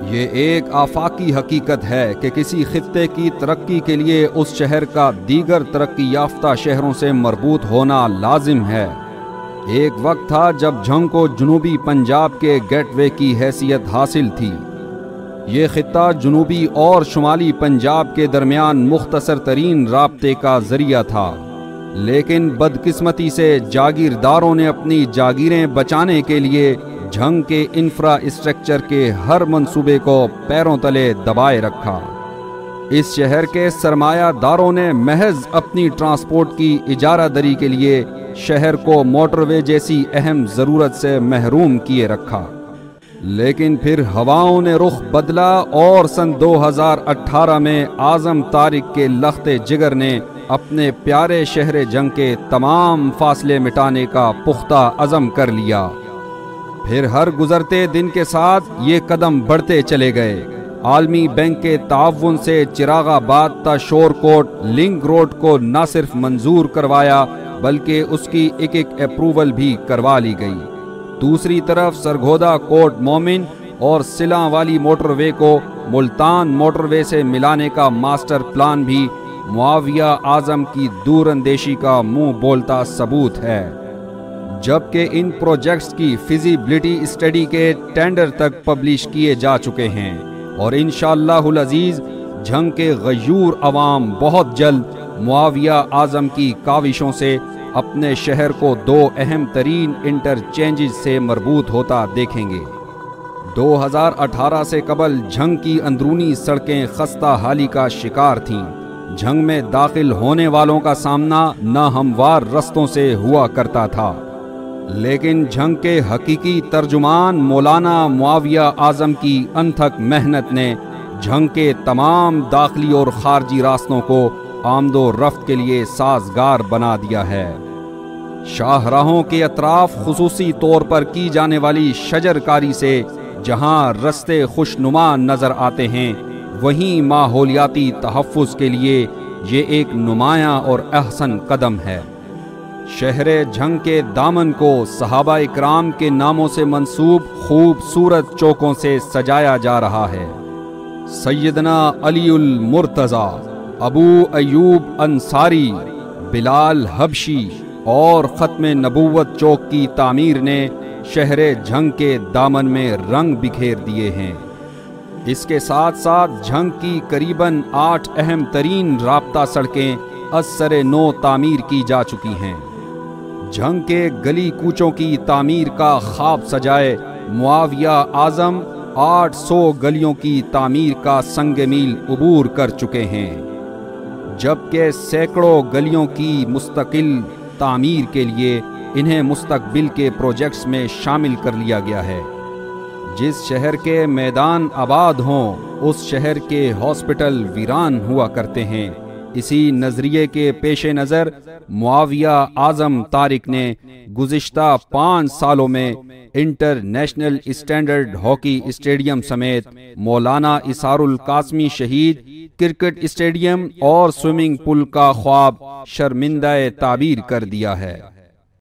یہ ایک آفاقی حقیقت ہے کہ کسی خطے کی ترقی کے لیے اس شہر کا دیگر ترقی یافتہ شہروں سے مربوط ہونا لازم ہے۔ ایک وقت تھا جب جھنگ کو جنوبی پنجاب کے گیٹ وے کی حیثیت حاصل تھی۔ یہ خطہ جنوبی اور شمالی پنجاب کے درمیان مختصر ترین رابطے کا ذریعہ تھا، لیکن بدقسمتی سے جاگیرداروں نے اپنی جاگیریں بچانے کے لیے جھنگ کے انفراسٹرکچر کے ہر منصوبے کو پیروں تلے دبائے رکھا۔ اس شہر کے سرمایہ داروں نے محض اپنی ٹرانسپورٹ کی اجارہ دری کے لیے شہر کو موٹر وے جیسی اہم ضرورت سے محروم کیے رکھا، لیکن پھر ہواؤں نے رخ بدلا اور سن 2018 میں اعظم طارق کے لخت جگر نے اپنے پیارے شہر جھنگ کے تمام فاصلے مٹانے کا پختہ عزم کر لیا۔ پھر ہر گزرتے دن کے ساتھ یہ قدم بڑھتے چلے گئے۔ عالمی بینک کے تعاون سے چراغ آباد تا شور کوٹ لنک روڈ کو نہ صرف منظور کروایا بلکہ اس کی ایک اپروول بھی کروا لی گئی۔ دوسری طرف سرگودا کوٹ مومن اور سلاں والی موٹر وے کو ملتان موٹر وے سے ملانے کا ماسٹر پلان بھی معاویہ اعظم کی دور اندیشی کا منہ بولتا ثبوت ہے، جبکہ ان پروجیکٹس کی فیزیبلٹی اسٹڈی کے ٹینڈر تک پبلش کیے جا چکے ہیں، اور انشاءاللہ العزیز جھنگ کے غیور عوام بہت جلد معاویہ اعظم کی کاوشوں سے اپنے شہر کو دو اہم ترین انٹرچینجز سے مربوط ہوتا دیکھیں گے۔ 2018 سے قبل جھنگ کی اندرونی سڑکیں خستہ حالی کا شکار تھیں۔ جھنگ میں داخل ہونے والوں کا سامنا ناہموار رستوں سے ہوا کرتا تھا، لیکن جھنگ کے حقیقی ترجمان مولانا معاویہ اعظم کی انتھک محنت نے جھنگ کے تمام داخلی اور خارجی راستوں کو آمد و رفت کے لیے سازگار بنا دیا ہے۔ شاہراہوں کے اطراف خصوصی طور پر کی جانے والی شجرکاری سے جہاں رستے خوشنما نظر آتے ہیں، وہیں ماحولیاتی تحفظ کے لیے یہ ایک نمایاں اور احسن قدم ہے۔ شہر جھنگ کے دامن کو صحابہ اکرام کے ناموں سے منسوب خوبصورت چوکوں سے سجایا جا رہا ہے۔ سیدنا علی المرتضی، ابو ایوب انصاری، بلال حبشی اور ختم نبوت چوک کی تعمیر نے شہر جھنگ کے دامن میں رنگ بکھیر دیے ہیں۔ اس کے ساتھ ساتھ جھنگ کی قریباً 8 اہم ترین رابطہ سڑکیں از سر نو تعمیر کی جا چکی ہیں۔ جھنگ کے گلی کوچوں کی تعمیر کا خواب سجائے معاویہ اعظم 800 گلیوں کی تعمیر کا سنگ میل عبور کر چکے ہیں، جبکہ سینکڑوں گلیوں کی مستقل تعمیر کے لیے انہیں مستقبل کے پروجیکٹس میں شامل کر لیا گیا ہے۔ جس شہر کے میدان آباد ہوں اس شہر کے ہاسپٹل ویران ہوا کرتے ہیں۔ اسی نظریے کے پیش نظر معاویہ اعظم طارق نے گزشتہ 5 سالوں میں انٹرنیشنل اسٹینڈرڈ ہاکی اسٹیڈیم سمیت مولانا اسار القاسمی شہید کرکٹ اسٹیڈیم اور سوئمنگ پول کا خواب شرمندہ تعبیر کر دیا ہے۔